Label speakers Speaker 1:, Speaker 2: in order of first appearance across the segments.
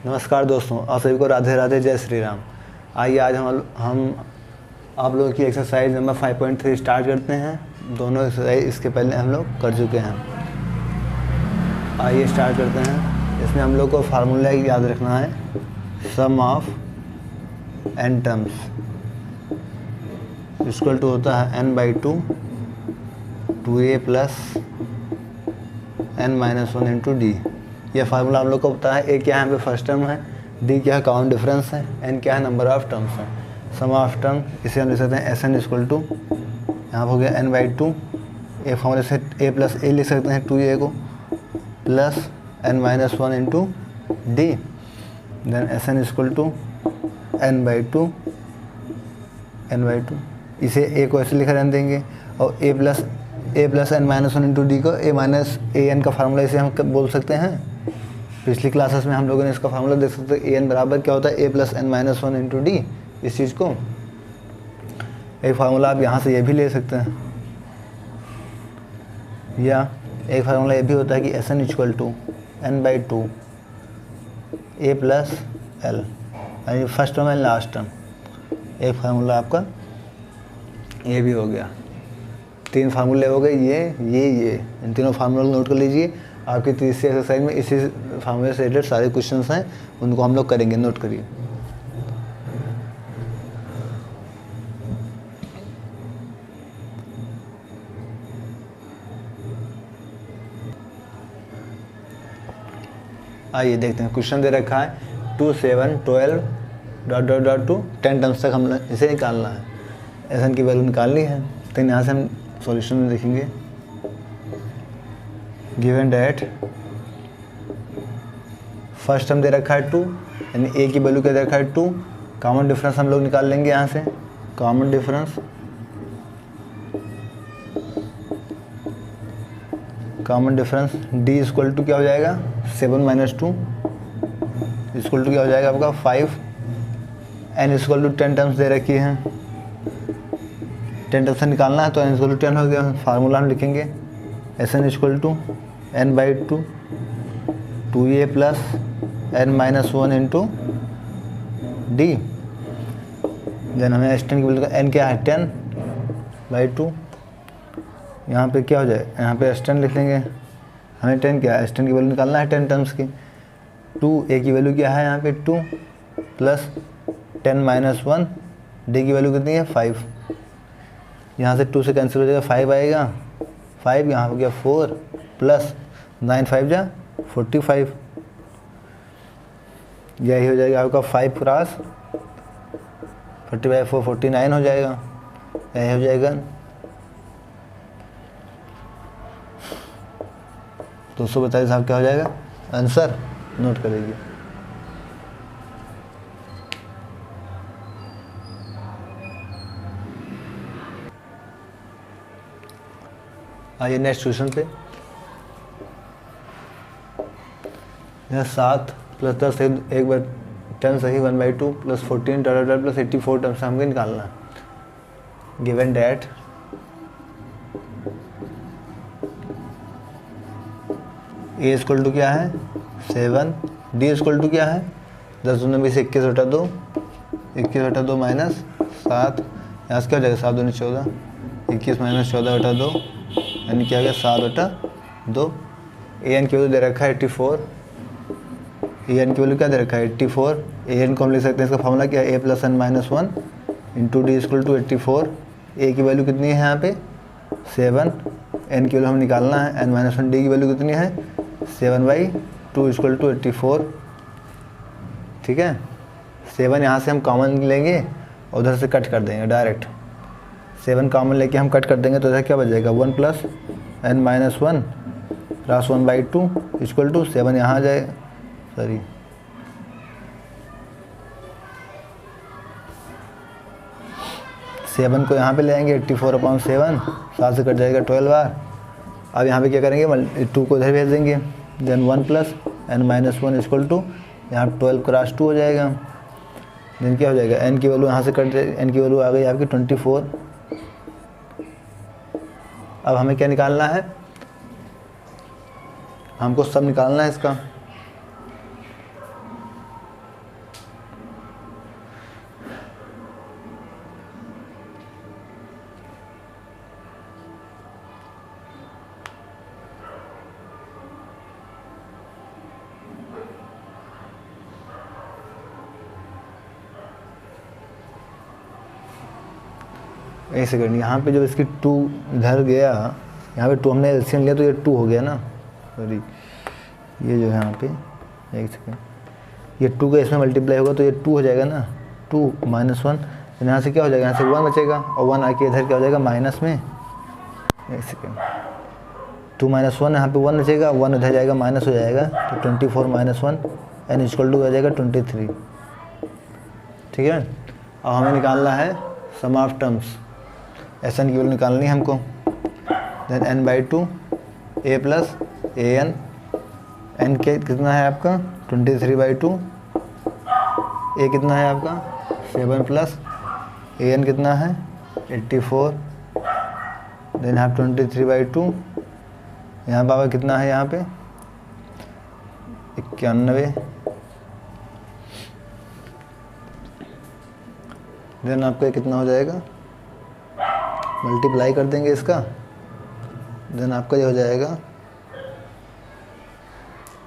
Speaker 1: नमस्कार दोस्तों, आप सभी को राधे राधे, जय श्री राम। आइए आज हम आप लोगों की एक्सरसाइज नंबर 5.3 स्टार्ट करते हैं। दोनों एक्सरसाइज इसके पहले हम लोग कर चुके हैं। आइए स्टार्ट करते हैं। इसमें हम लोग को फार्मूला याद रखना है, sum of n terms equal to होता है n/2 2a plus n-1 into D. ये फार्मूला हम लोग को पता है। ए क्या है, यहाँ पे फर्स्ट टर्म है, डी क्या है, कॉमन डिफरेंस है, एन क्या है, नंबर ऑफ टर्म्स है। सम ऑफ टर्म इसे हम लिख सकते हैं एस एन इक्वल टू, यहाँ हो गया n/2। ए फॉर्मूले से ए प्लस ए लिख सकते हैं 2a को, plus n-1 into d. Then S N equal to n/2 इसे ए को ऐसे लिखा रहने देंगे, और ए प्लस n-1 इंटू डी को ए माइनस ए एन का फार्मूला इसे हम बोल सकते हैं। पिछली क्लासेस में हम लोगों ने इसका फार्मूला देख सकते हैं। ए एन बराबर क्या होता है, A plus n-1 into D. इस चीज़ को एक फार्मूला आप यहाँ से ये भी ले सकते हैं, या एक फार्मूला ये भी होता है कि S N equal to n/2 A plus L, यानी first term and last term. एक फार्मूला आपका ये भी हो गया। तीन फार्मूले हो गए, ये इन तीनों फार्मूला नोट कर लीजिए। आपकी तीसरी एक्सरसाइज में इसी फार्मूले से रिलेटेड सारे क्वेश्चंस हैं, उनको हम लोग करेंगे, नोट करिए। आइए देखते हैं। क्वेश्चन दे रखा है 2, 7, 12 ... टू 10 टर्म्स तक हम इसे निकालना है। एस एन की वैल्यू निकालनी है, तो यहाँ से हम सॉल्यूशन में देखेंगे। गिवन डैट फर्स्ट टर्म दे रखा है 2, यानी ए की वैल्यू क्या दे रखा है 2। कॉमन डिफरेंस हम लोग निकाल लेंगे यहाँ से। Common difference d equal to क्या हो जाएगा, 7 - 2 इक्वल टू क्या हो जाएगा आपका 5। एन इक्वल टू 10 टर्म्स दे रखी है, 10 टर्म्स से निकालना है, तो एन इक्वल टू 10 हो गया। फार्मूला हम लिखेंगे S N equal to n/2 2a plus n-1 into d. Then हमें एस टेन की वैल्यू एन क्या है 10/2। यहाँ पे क्या हो जाए, यहाँ पे एस 10 लिख लेंगे। हमें 10 क्या है, एस 10 की वैल्यू निकालना है 10 टर्म्स की। 2 ए की वैल्यू क्या है यहाँ पे 2 प्लस 10-1 डी की वैल्यू कितनी है 5। यहाँ से 2 से कैंसिल हो जाएगा, 5 आएगा। 5 यहाँ हो गया 4 प्लस 9 5 जा 45। यही हो जाएगा आपका 5 क्रॉस 45 4 49 हो जाएगा। यही हो जाएगा 242। आप क्या हो जाएगा आंसर, नोट कर लीजिए। आइए नेक्स्ट क्वेश्चन पे। यह 7 + 10 एक बार 10 सही 1/2 प्लस 14 प्लस 84 टर्म्स से हमको निकालना है। Given that a equal to क्या है 7, डी इक्वल टू क्या है 10 दूनी 20 21/2 21/2 माइनस 7। यहाँ से क्या हो जाएगा 7 दूनी 14 21 माइनस 14/2 यानी क्या हो गया 7/2। ए एन की वैल्यू दे रखा है 84। ए एन की वैल्यू क्या दे रखा है 84। ए एन को हम लिख सकते हैं, इसका फॉर्मूला क्या है A plus n-1 into D equal to 84। A की वैल्यू कितनी है यहाँ पे 7, एन की वैल्यू हम निकालना है n-1, डी की वैल्यू कितनी है 7/2 इक्वल टू 84। ठीक है, 7 यहाँ से हम कॉमन लेंगे और उधर से कट कर देंगे डायरेक्ट। 7 कॉमन लेके हम कट कर देंगे, तो इधर क्या बच जाएगा 1 plus n-1 plus 1/2 equal to 7 यहाँ आ जाएगा। सॉरी 7 को यहाँ पे ले आएंगे 84/7, 7 से कट जाएगा 12 बार। अब यहाँ पे क्या करेंगे 2 को इधर भेज देंगे। Then 1 plus n-1 equal to यहाँ 12 क्रॉस 2 हो जाएगा। देन क्या हो जाएगा n की वैल्यू यहाँ से कट जाएगी, n की वैल्यू आ गई आपकी 24। अब हमें क्या निकालना है, हमको सब निकालना है इसका। एक सेकंड, यहाँ पे जब इसकी 2 इधर गया, यहाँ पे 2 हमने एलसीएम लिया तो ये 2 हो गया ना, सॉरी ये जो है यहाँ पे, एक सेकंड, ये 2 का इसमें मल्टीप्लाई होगा तो ये 2 हो जाएगा ना, 2 - 1, तो यहाँ से क्या हो जाएगा, यहाँ से 1 बचेगा और 1 आके इधर क्या हो जाएगा माइनस में, एक सेकंड, 2 - 1 यहाँ पे 1 बचेगा, 1 इधर जाएगा माइनस हो जाएगा, तो 24 - 1 n = हो जाएगा 23। ठीक है, अब हमें निकालना है sum of terms, S n की वैल्यू निकालनी है हमको। Then n/2 a plus a n के कितना है आपका 23/2, ए कितना है आपका 7 प्लस ए एन कितना है 84, देन आप 23/2, यहाँ पावर कितना है यहाँ पे 91, देन आपका कितना हो जाएगा, मल्टीप्लाई कर देंगे इसका, देन आपका ये हो जाएगा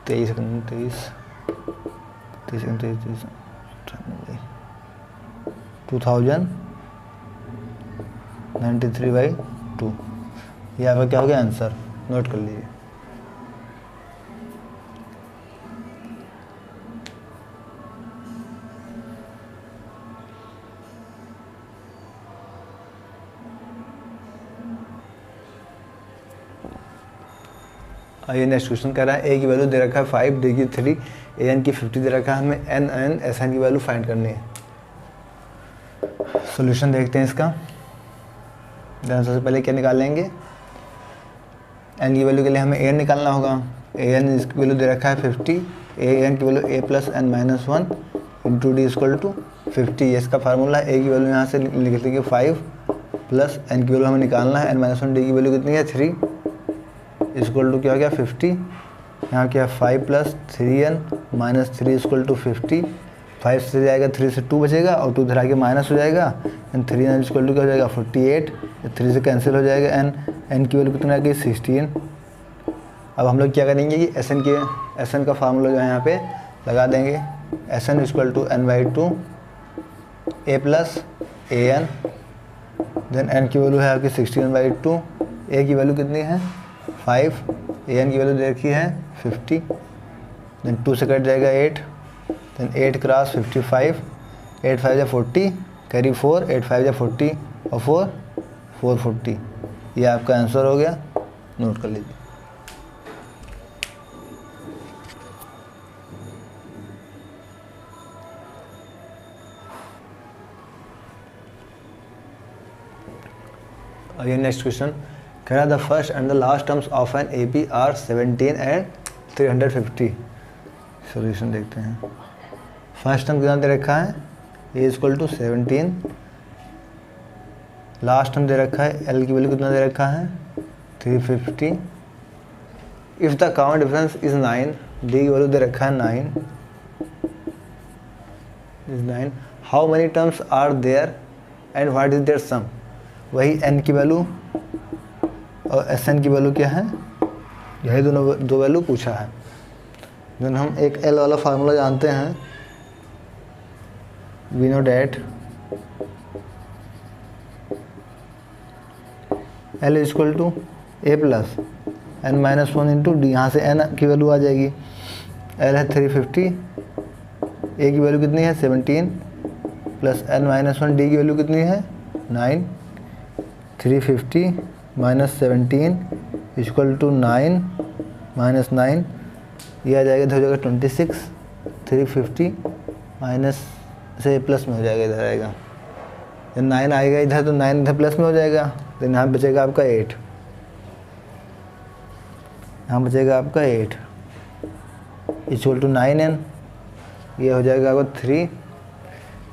Speaker 1: 2093/2, ये आपका क्या हो गया आंसर, नोट कर लीजिए। ये नेक्स्ट क्वेश्चन कह रहा है ए की वैल्यू दे रखा है 5, डी की 3, ए एन की 50 दे रखा है, हमें एन एन एस एन की वैल्यू फाइंड करनी है। सॉल्यूशन देखते हैं इसका। सबसे पहले क्या निकालेंगे, एन की वैल्यू के लिए हमें ए एन निकालना होगा। ए एन इसकी वैल्यू दे रखा है 50, ए एन की value a + n - 1 into D = 50, ये इसका फार्मूला है। ए की वैल्यू यहाँ से लिख लीजिए 5 प्लस एन की वैल्यू हमें निकालना है n - 1, डी की वैल्यू कितनी है 3 = क्या हो गया 50, यहाँ क्या 5 + 3n - 3 = 50, 5 से जाएगा 3 से 2 बचेगा और 2 इधर आके माइनस हो जाएगा, एंड 3n = क्या हो जाएगा 48, 3 से कैंसिल हो जाएगा, एन की वैल्यू कितना आ गई 16। अब हम लोग क्या करेंगे कि एस एन का फार्मूला जो है यहाँ पे लगा देंगे, Sn = n/2 a plus a n, then n की वैल्यू है आपकी 16/2, ए की वैल्यू कितनी है 5, ए एन की वैल्यू दे रखी है 50, देन 2 से कट जाएगा 8, देन 8 × 55, 8 × 5 = 40, कैरी 4, 8 × 5 = 40 और 4 440, ये आपका आंसर हो गया, नोट कर लीजिए। ये नेक्स्ट क्वेश्चन कह रहा the first and the last terms of an A P are 17 and 350। Solution देखते हैं। फर्स्ट टर्म कितना दे रखा है ए = 17, लास्ट टर्म दे रखा है एल की वैल्यू कितना दे रखा है 350, if the count difference is 9, D की वैल्यू दे रखा है 9, how many terms are there and what is their sum. वही एन की वैल्यू और एस एन की वैल्यू क्या है, यही दो वैल्यू पूछा है। देन हम एक एल वाला फार्मूला जानते हैं, we know that l = a + n - 1 into d, यहाँ से n की वैल्यू आ जाएगी, एल है 350, ए की वैल्यू कितनी है 17 प्लस n - 1, डी की वैल्यू कितनी है 9, 350 - 17 = 9 - 9, ये आ जाएगा, इधर हो जाएगा 26, 350 माइनस से प्लस में हो जाएगा, इधर आएगा, जब 9 आएगा इधर तो 9 इधर प्लस में हो जाएगा, तो यहाँ बचेगा आपका 8, यहाँ बचेगा आपका 8 = 9n, ये हो जाएगा आपका 3,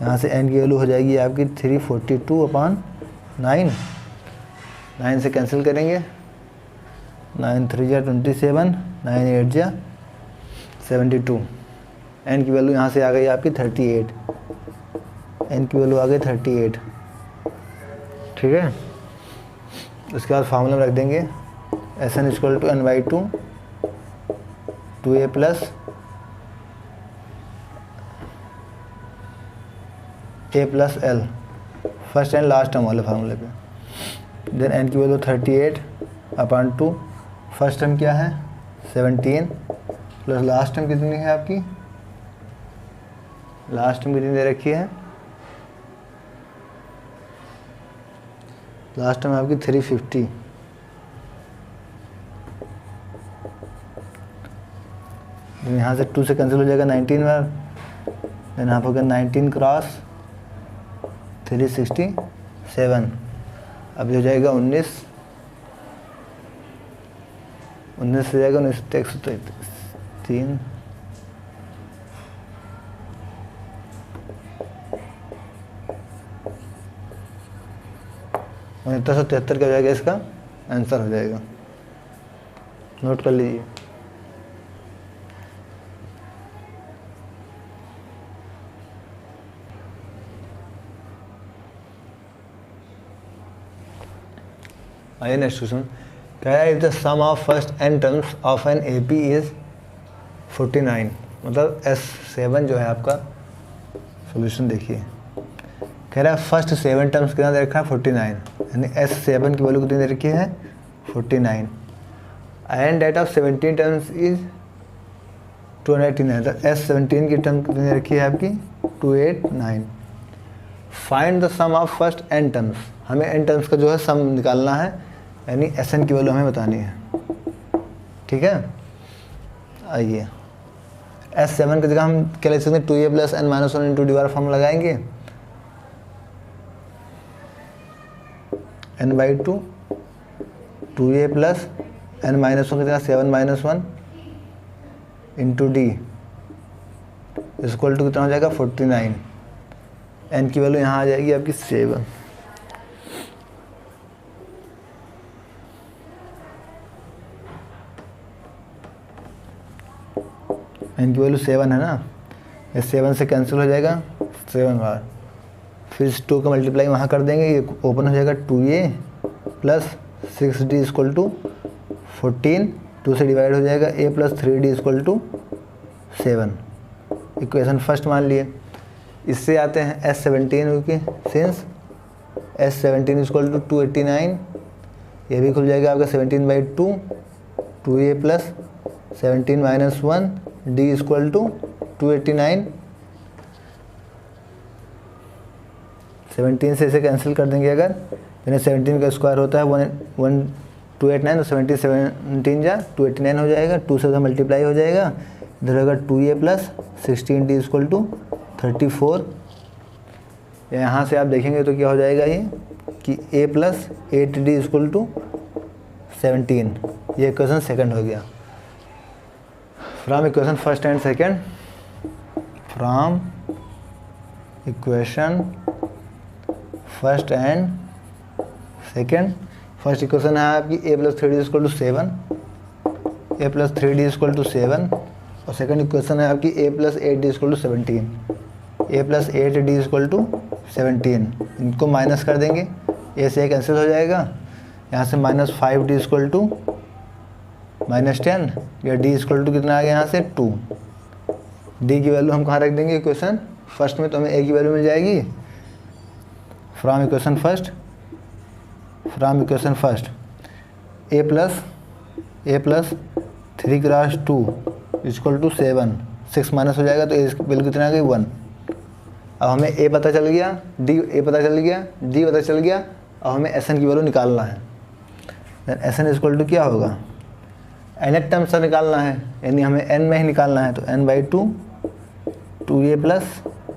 Speaker 1: यहाँ से n की वैल्यू हो जाएगी आपकी 342/9, 9 से कैंसिल करेंगे, 9 × 3 = 27, 9 × 8 = 72, एन की वैल्यू यहाँ से आ गई आपकी 38, एन की वैल्यू आ गई 38, ठीक है। उसके बाद फार्मूला में रख देंगे Sn = n/2 2a + a + l, first and last term वाले फार्मूले पे। देन n की वैल्यू 38/2। फर्स्ट टर्म क्या है 17 प्लस लास्ट टर्म कितनी है आपकी, लास्ट टर्म कितनी दे रखी है, लास्ट टर्म आपकी 350। यहाँ से 2 से कैंसिल हो जाएगा 19 बार, देन यहाँ पर होगा 19 क्रॉस 367। अब ये हो जाएगा 19 से जाएगा 19 103। और 1973 का हो जाएगा, इसका आंसर हो जाएगा। नोट कर लीजिए। आइए नेक्स्ट क्वेश्चन कह रहा है if the sum of first n terms of an AP is 49। मतलब S7 जो है आपका सॉल्यूशन देखिए, कह रहा है फर्स्ट 7 टर्म्स कितना दे रखा है 49, यानी S7 की वैल्यू कितनी दे रखी है 49, and that of 17 terms is 289। तो S17 की टर्म कितनी दे रखी है आपकी 289। Find the sum of first n terms, हमें n टर्म्स का जो है सम निकालना है, यानी Sn की वैल्यू हमें बतानी है। ठीक है, आइए S7 की जगह हम क्या लिख सकते हैं 2a plus n minus 1 into D बार फॉर्म लगाएंगे, n/2 2a plus n minus 1 की जगह 7 minus 1 into D equal to कितना हो जाएगा 49। n की वैल्यू यहाँ आ जाएगी आपकी 7। n की वैल्यू 7 है ना, ये 7 से कैंसिल हो जाएगा 7 बार, फिर इस 2 का मल्टीप्लाई वहाँ कर देंगे, ये ओपन हो जाएगा 2a plus 6d equal to 14, 2 से डिवाइड हो जाएगा a plus 3d equal to 7। Equation first मान लिए। इससे आते हैं S17 क्योंकि सिंस S17 इक्वल टू 289, ये भी खुल जाएगा आपका 17/2 2a plus 17 minus 1 d equal to 289। 17 से इसे कैंसिल कर देंगे अगर, यानी 17 का स्क्वायर होता है 289, तो 17 जा 289 हो जाएगा, 2 से मल्टीप्लाई हो जाएगा, इधर होगा 2a plus 16d equal to 34। यहाँ से आप देखेंगे तो क्या हो जाएगा ये कि a plus 8d equal to 17। ये इक्वेशन सेकंड हो गया। From equation first and second, from equation first and second, first equation है आपकी a plus 3d equal to 7, a plus 3d equal to 7, और सेकंड इक्वेशन है आपकी a plus 8d equal to 17, a plus 8d equal to 17। इनको minus कर देंगे, a से cancel हो जाएगा, यहाँ से minus 5d equal to minus 10, या d इक्वल टू कितना आ गया यहाँ से 2। d की वैल्यू हम कहाँ रख देंगे इक्वेशन फर्स्ट में, तो हमें a की वैल्यू मिल जाएगी from equation first a plus 3 cross 2 equal to 7, 6 minus हो जाएगा तो a की वैल्यू कितना आ गई 1। अब हमें a पता चल गया, a पता चल गया, d पता चल गया, अब हमें Sn की वैल्यू निकालना है। देन Sn इक्वल टू क्या होगा, nth टर्म से निकालना है, यानी हमें n में ही निकालना है, तो n/2 2a plus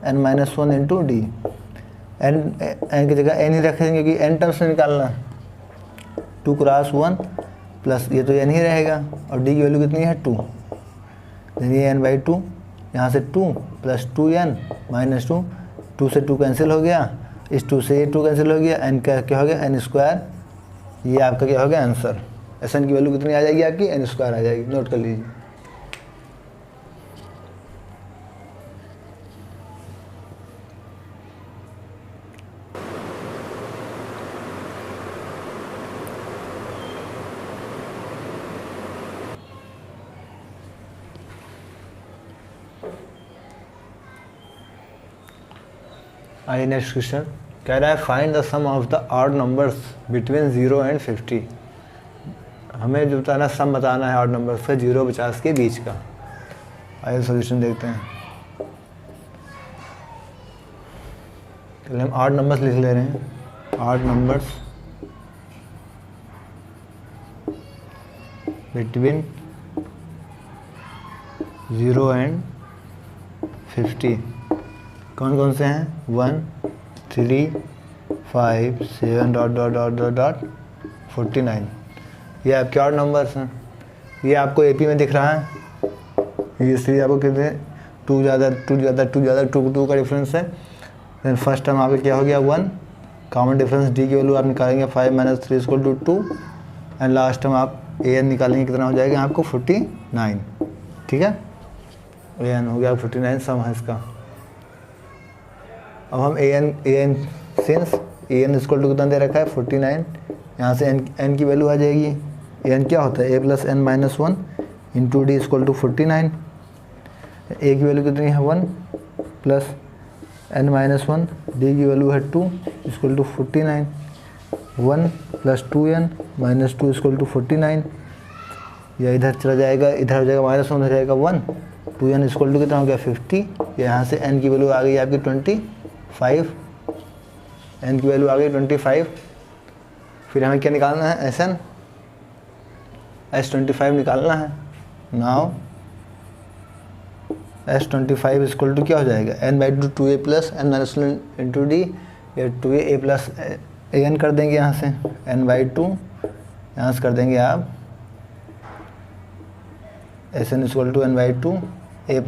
Speaker 1: n minus 1 into D. n की जगह n ही रखेंगे क्योंकि n टर्म्स में निकालना है, 2 क्रॉस 1 प्लस ये तो n ही रहेगा, और d की वैल्यू कितनी है 2, ये n/2, यहाँ से 2 प्लस 2n माइनस 2, 2 से 2 कैंसिल हो गया, इस 2 से ये 2 कैंसिल हो गया, n का क्या हो गया n स्क्वायर, ये आपका क्या हो गया आंसर। Sn की वैल्यू कितनी आ जाएगी आपकी n स्क्वायर आ जाएगी। नोट कर लीजिए। आइए नेक्स्ट क्वेश्चन कह रहा है find the sum of the odd numbers between 0 and 50। हमें जो बताना सम बताना है ऑड नंबर्स का 0 और 50 के बीच का। आइए सॉल्यूशन देखते हैं। चलिए हम ऑड नंबर्स लिख ले रहे हैं। ऑड नंबर्स बिटवीन 0 एंड 50 कौन कौन से हैं? 1, 3, 5, 7 dot dot dot dot dot 49। ये आपके ऑड नंबर्स हैं। ये आपको एपी में दिख रहा है। ये इसलिए आपको कहते हैं 2 ज़्यादा 2 का डिफरेंस है। देन फर्स्ट टर्म आपका क्या हो गया 1, कॉमन डिफरेंस डी की वैल्यू आप निकालेंगे 5 - 3 = 2 एंड लास्ट टर्म आप ए एन निकालेंगे, कितना हो जाएगा आपको 49। ठीक है, ए एन हो गया 49 सम है इसका। अब हम A N since A N equal to कितना दे रखा है 49, यहाँ से एन की वैल्यू आ जाएगी। ए एन क्या होता है a + n - 1 into D equal to 49। A की वैल्यू कितनी है 1 + n - 1, डी की वैल्यू है 2 equal to 49। 1 + 2n - 2 equal to 49। या इधर चला जाएगा, इधर हो जाएगा -1 हो जाएगा 1, 2n इक्वल टू कितना हो गया 50। यहाँ से n की वैल्यू आ गई आपकी 25, n की वैल्यू आ गई 25। फिर हमें क्या निकालना है SN, S25 निकालना है। नाउ S25 इक्वल टू क्या हो जाएगा n/2 2a + n - 1 into D, या 2a + an कर देंगे यहाँ से n/2, यहाँ से कर देंगे आप SN equal to n/2 a +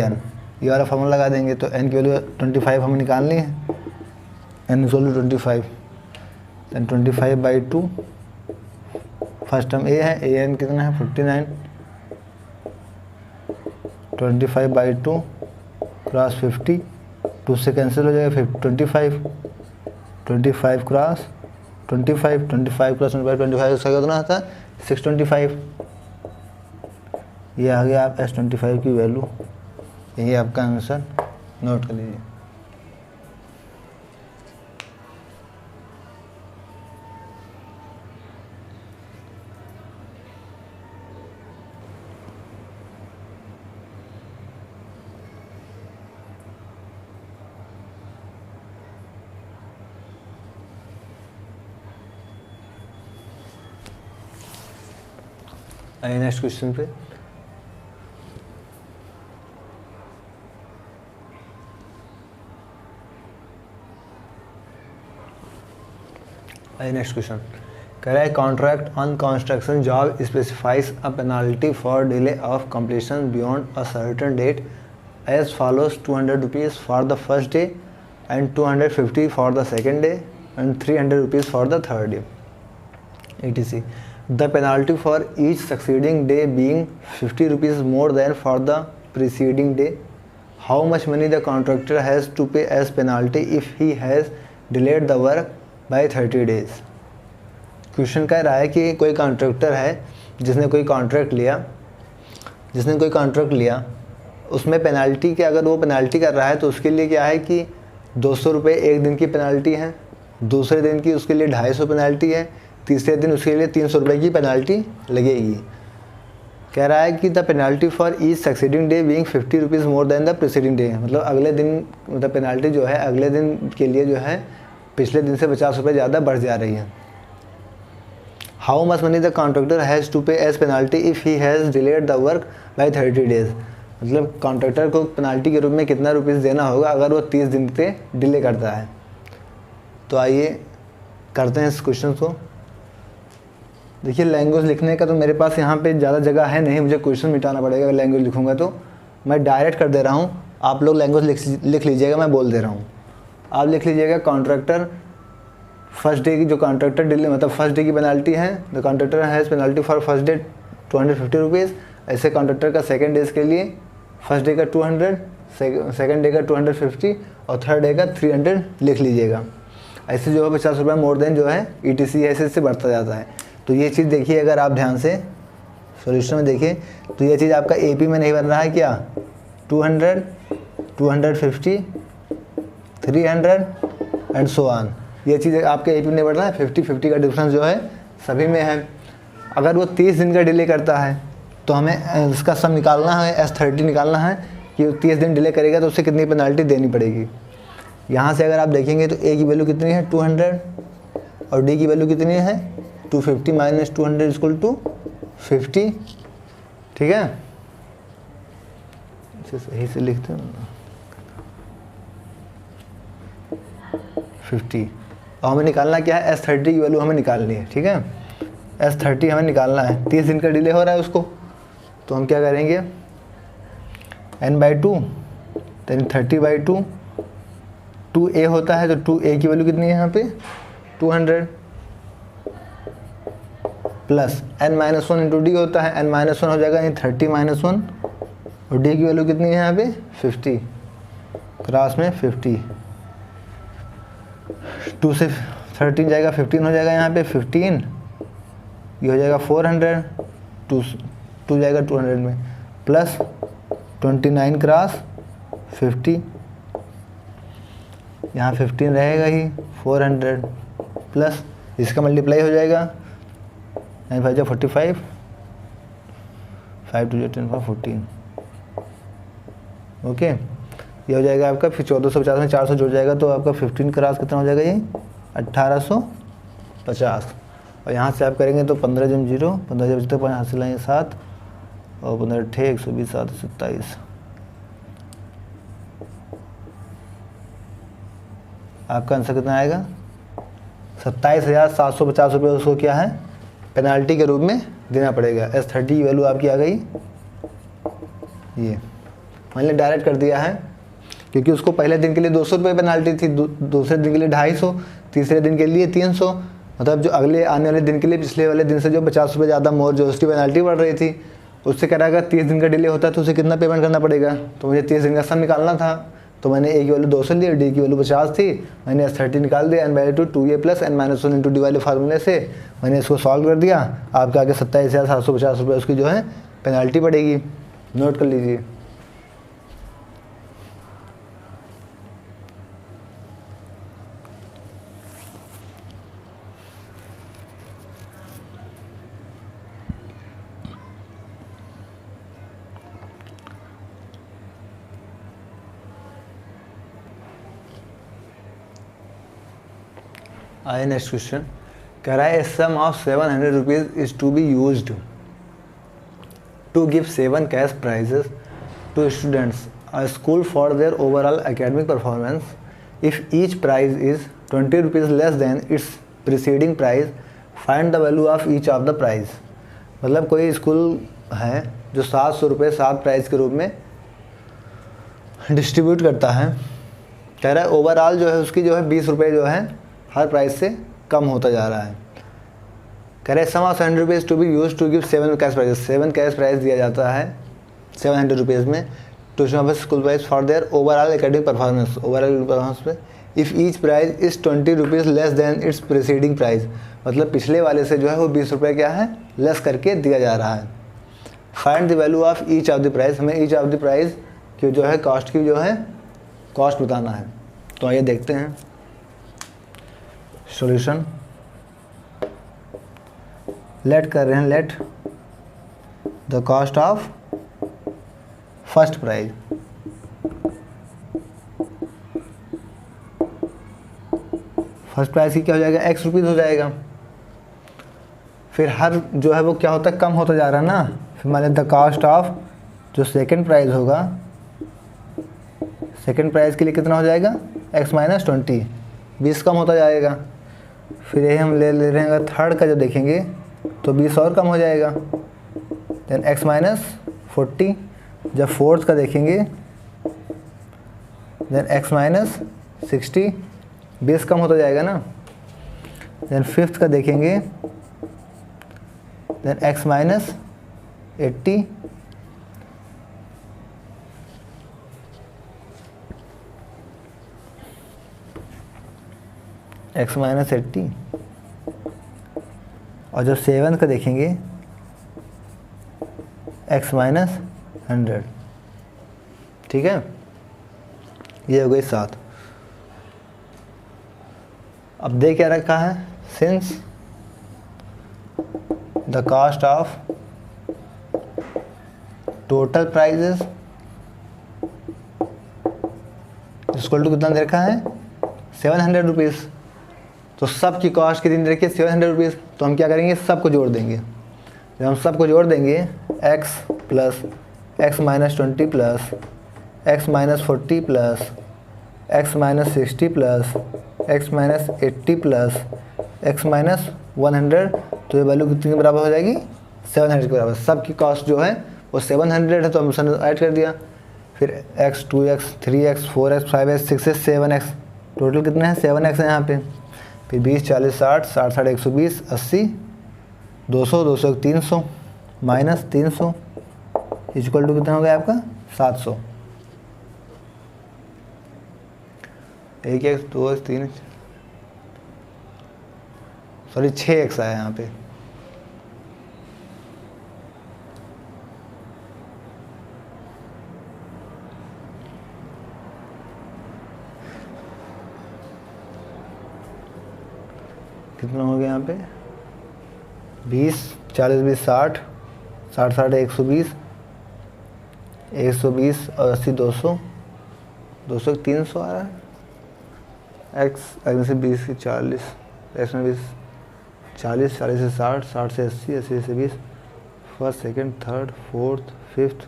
Speaker 1: an। ये वाला फॉर्मूला लगा देंगे तो n की वैल्यू 25 हमें निकालनी है। n equal to 25, then 25/2 first term a है, an कितना है 49। 25/2 क्रॉस 50, 2 से कैंसिल हो जाएगा 25 क्रॉस 25 क्रॉस 25 इसका कितना आता है 625। ये आ गया आप S25 की वैल्यू। यही आपका आंसर, नोट कर लीजिए। आइए नेक्स्ट क्वेश्चन पे। नेक्स्ट क्वेश्चन कह रहा है contract on construction job specifies a penalty for delay of completion beyond a certain date as follows 200 rupees for the first day and 250 for the second day and 300 rupees for the third day etc. The penalty for each succeeding day being 50 rupees more than for the preceding day. How much money the contractor has to pay as penalty if he has delayed the work by 30 days? Question कह रहा है कि कोई contractor है जिसने कोई contract लिया, उसमें पेनाल्टी के, अगर वो पेनाल्टी कर रहा है तो उसके लिए क्या है कि 200 रुपये एक दिन की पेनाल्टी है, दूसरे दिन की उसके लिए 250 पेनाल्टी है, तीसरे दिन उसके लिए 300 रुपये की पेनाल्टी लगेगी। कह रहा है कि the penalty for each succeeding day being 50 rupees more than the preceding day, मतलब अगले दिन, मतलब पेनाल्टी जो है अगले दिन के लिए जो है पिछले दिन से 50 रुपये ज़्यादा बढ़ जा रही है। How much money the contractor has to pay as penalty if he has delayed the work by 30 days, मतलब कॉन्ट्रैक्टर को पेनाल्टी के रूप में कितना रुपीज़ देना होगा अगर वो 30 दिन से डिले करता है। तो आइए करते हैं इस क्वेश्चन को। देखिए लैंग्वेज लिखने का तो मेरे पास यहाँ पे ज़्यादा जगह है नहीं, मुझे क्वेश्चन मिटाना पड़ेगा। अगर लैंग्वेज लिखूँगा तो मैं डायरेक्ट कर दे रहा हूँ, आप लोग लैंग्वेज लिख लीजिएगा, मैं बोल दे रहा हूँ। आप लिख लीजिएगा कॉन्ट्रैक्टर फर्स्ट डे की, जो कॉन्ट्रैक्टर डिले मतलब फर्स्ट डे की पेनाल्टी है, the contractor has penalty for first day 250 rupees. ऐसे कॉन्ट्रैक्टर का सेकेंड डेज के लिए फर्स्ट डे का 200, सेकेंड डे का 250 और थर्ड डे का 300 लिख लीजिएगा। ऐसे जो है 50 रुपये मोर देन जो है ETC ऐसे से बढ़ता जाता है। तो ये चीज़ देखिए, अगर आप ध्यान से सॉल्यूशन में देखिए तो ये चीज़ आपका AP में नहीं बन रहा है क्या, 200, 250, 300 एंड सो ऑन। ये चीज़ आपके एपी में बढ़ रहा है, 50-50 का डिफरेंस जो है सभी में है। अगर वो 30 दिन का डिले करता है तो हमें इसका सम निकालना है, S30 निकालना है कि 30 दिन डिले करेगा तो उसे कितनी पेनल्टी देनी पड़ेगी। यहाँ से अगर आप देखेंगे तो A की वैल्यू कितनी है 200 और D की वैल्यू कितनी है 250 माइनस 200 इक्वल टू 50। ठीक है, इसे सही से लिखते हैं 50। और हमें निकालना क्या है, S30 की वैल्यू हमें निकालनी है। ठीक है, S30 हमें निकालना है, 30 दिन का डिले हो रहा है उसको, तो हम क्या करेंगे n/2 यानी 30/2, 2a होता है तो 2a की वैल्यू कितनी है यहाँ पे 200 प्लस n-1 इंटू डी होता है, n-1 हो जाएगा यानी 30-1 और d की वैल्यू कितनी है यहाँ पे 50, क्रॉस में 50, 2 से 13 जाएगा 15 हो जाएगा यहाँ पे 15, ये हो जाएगा 400, 2 जाएगा 200 में प्लस 29 क्रॉस 50, यहाँ 15 रहेगा ही 400 प्लस इसका मल्टीप्लाई हो जाएगा 9 5 45, 5 2 10 14। ओके, ये हो जाएगा आपका, फिर 1450 में 400 जुड़ जाएगा तो आपका 15 क्रॉस कितना हो जाएगा ये 1850। और यहाँ से आप करेंगे तो 15 जम 0, 15 जम 0 5 हासिल आएंगे 7 और 15 × 120 7 27। आपका आंसर कितना आएगा 27,750 रुपये उसको क्या है पेनाल्टी के रूप में देना पड़ेगा। S30 की वैल्यू आपकी आ गई, ये मैंने डायरेक्ट कर दिया है क्योंकि उसको पहले दिन के लिए 200 रुपये पेनाल्टी थी, दूसरे दिन के लिए 250, तीसरे दिन के लिए 300, मतलब जो अगले आने वाले दिन के लिए पिछले वाले दिन से जो 50 रुपये ज़्यादा मोर जो उसकी पेनाल्टी बढ़ रही थी, उससे कह रहा अगर 30 दिन का डिले होता है तो उसे कितना पेमेंट करना पड़ेगा। तो मुझे 30 दिन का सम निकालना था, तो मैंने A की वैल्यू 200 ली और D की वैल्यू 50 थी, मैंने S30 निकाल दिया n/2 2a plus n-1 into D वाले फार्मूले से मैंने इसको सॉल्व कर दिया। आपके आगे 27,750 रुपये उसकी जो है पेनाल्टी पड़ेगी, नोट कर लीजिए। आइए नेक्स्ट क्वेश्चन, कह रहा है sum of 700 rupees is to be used to give 7 cash prizes to students a school for their overall academic performance. If each prize is 20 rupees less than its preceding prize, find the value of each of the prize. मतलब कोई school है जो 700 रुपये 7 prize के रूप में distribute करता है, कह रहा है ओवरऑल जो है उसकी जो है 20 रुपये जो है हर प्राइस से कम होता जा रहा है। कह रहे sum of 700 rupees to be use to give 7 cash prizes, 7 cash prize दिया जाता है 700 रुपीज़ में tuition of school prize for their overall academic performance, overall performance में। If each prize is 20 rupees less than its preceding prize, मतलब पिछले वाले से जो है वो 20 रुपये क्या है लेस करके दिया जा रहा है। Find the value of each of the prize, हमें ईच ऑफ द प्राइज की जो है कॉस्ट की जो है कॉस्ट बताना है। तो आइए देखते हैं सॉल्यूशन। लेट कर रहे हैं, let the cost of first prize, first prize की क्या हो जाएगा x रुपीज़ हो जाएगा। फिर हर जो है वो क्या होता है कम होता जा रहा है ना, फिर मान द कॉस्ट ऑफ जो सेकंड प्राइज होगा, सेकंड प्राइज के लिए कितना हो जाएगा x - 20, 20 कम होता जाएगा। फिर ये हम ले रहे हैं अगर थर्ड का जब देखेंगे तो 20 और कम हो जाएगा, देन x - 40। जब फोर्थ का देखेंगे देन x - 60, 20 कम होता जाएगा ना। देन फिफ्थ का देखेंगे देन x - 80, x - 80। और जब सेवन्थ का देखेंगे x - 100। ठीक है, ये हो गई 7। अब दे क्या रखा है, since the cost of total prizes equal to कितना दे रखा है, 700 रुपीज़। तो सब की कॉस्ट कितनी दे रखी है, 700 रुपीज़। तो हम क्या करेंगे, सबको जोड़ देंगे। जब हम सबको जोड़ देंगे, x plus x minus 20 plus x minus 40 plus x minus 60 plus x minus 80 plus x minus 100, तो ये वैल्यू कितनी के बराबर हो जाएगी, 700 के बराबर। सब की कॉस्ट जो है वो 700 है, तो हम ऐड कर दिया। फिर x 2x 3x 4x 5x 6x 7x, total कितने हैं, 7x है यहाँ पे। फिर 20 40 60 60 60 120 80 200 200 300 माइनस 300 इक्वल टू कितना हो गया आपका, 700। 1x 2x 3 सॉरी 6x आया यहाँ पे। कितना हो गया यहाँ पे, 20 40 20 60 60 60 120 120 और 80 200 200 300 आ रहा है। एक्स से 20 से 40 एक्स में 20 40 40 से 60 60 से 80 80 से 20 first second third fourth fifth,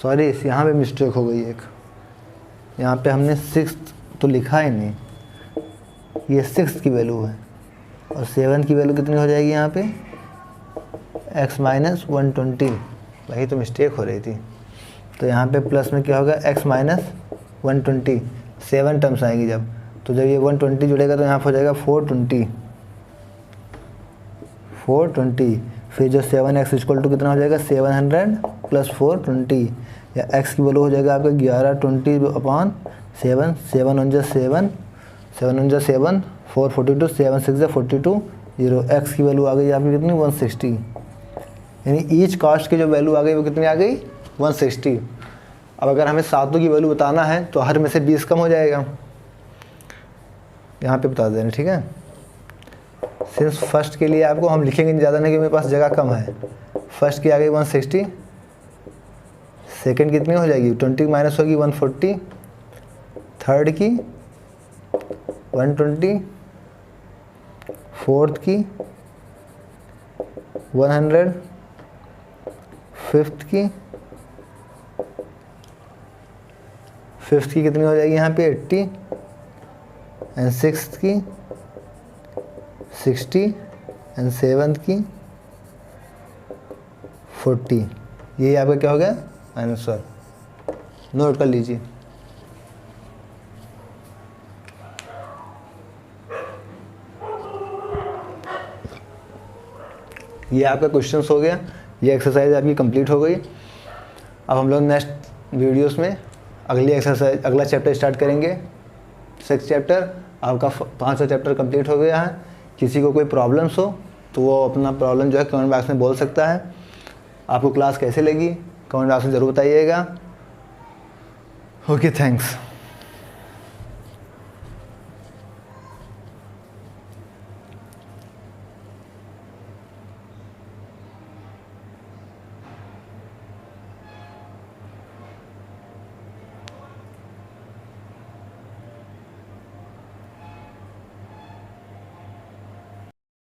Speaker 1: sorry यहाँ पे मिस्टेक हो गई एक, यहाँ पे हमने 6th तो लिखा ही नहीं, ये 6th की वैल्यू है और 7th की वैल्यू कितनी हो जाएगी यहाँ पे, x माइनस 120, वही तो मिस्टेक हो रही थी। तो यहाँ पे प्लस में क्या होगा, x माइनस 120, 7 टर्म्स आएंगी जब, तो जब ये 120 जुड़ेगा तो यहाँ पर हो जाएगा 420। फिर जो 7x इक्वल टू कितना हो जाएगा, 700 प्लस 420, या x की वैल्यू हो जाएगा आपका 1120 अपॉन 7 7 1 7 7 1 7 442 7 6 42 0, x की वैल्यू आ गई आपकी कितनी, 160। यानी ईच कॉस्ट की जो वैल्यू आ गई वो कितनी आ गई, 160। अब अगर हमें सातों की वैल्यू बताना है तो हर में से 20 कम हो जाएगा, यहाँ पे बता देना, ठीक है। सिंस फर्स्ट के लिए आपको हम लिखेंगे नहीं ज़्यादा, नहीं कि मेरे पास जगह कम है। फर्स्ट की आ गई 160, सेकंड कितनी हो जाएगी, 20 माइनस होगी 140, थर्ड की 120, फोर्थ की 100, फिफ्थ की कितनी हो जाएगी यहाँ पे 80, एंड सिक्स्थ की 60, एंड सेवन्थ की 40। यही आपका क्या हो गया आंसर, नोट कर लीजिए। ये आपका क्वेश्चंस हो गया, ये एक्सरसाइज आपकी कंप्लीट हो गई। अब हम लोग नेक्स्ट वीडियोस में अगली एक्सरसाइज, अगला चैप्टर स्टार्ट करेंगे, 6th चैप्टर। आपका 5वां चैप्टर कंप्लीट हो गया है। किसी को कोई प्रॉब्लम्स हो तो वो अपना प्रॉब्लम जो है कमेंट बॉक्स में बोल सकता है। आपको क्लास कैसे लगी कमेंट बॉक्स में ज़रूर बताइएगा। Okay, thanks.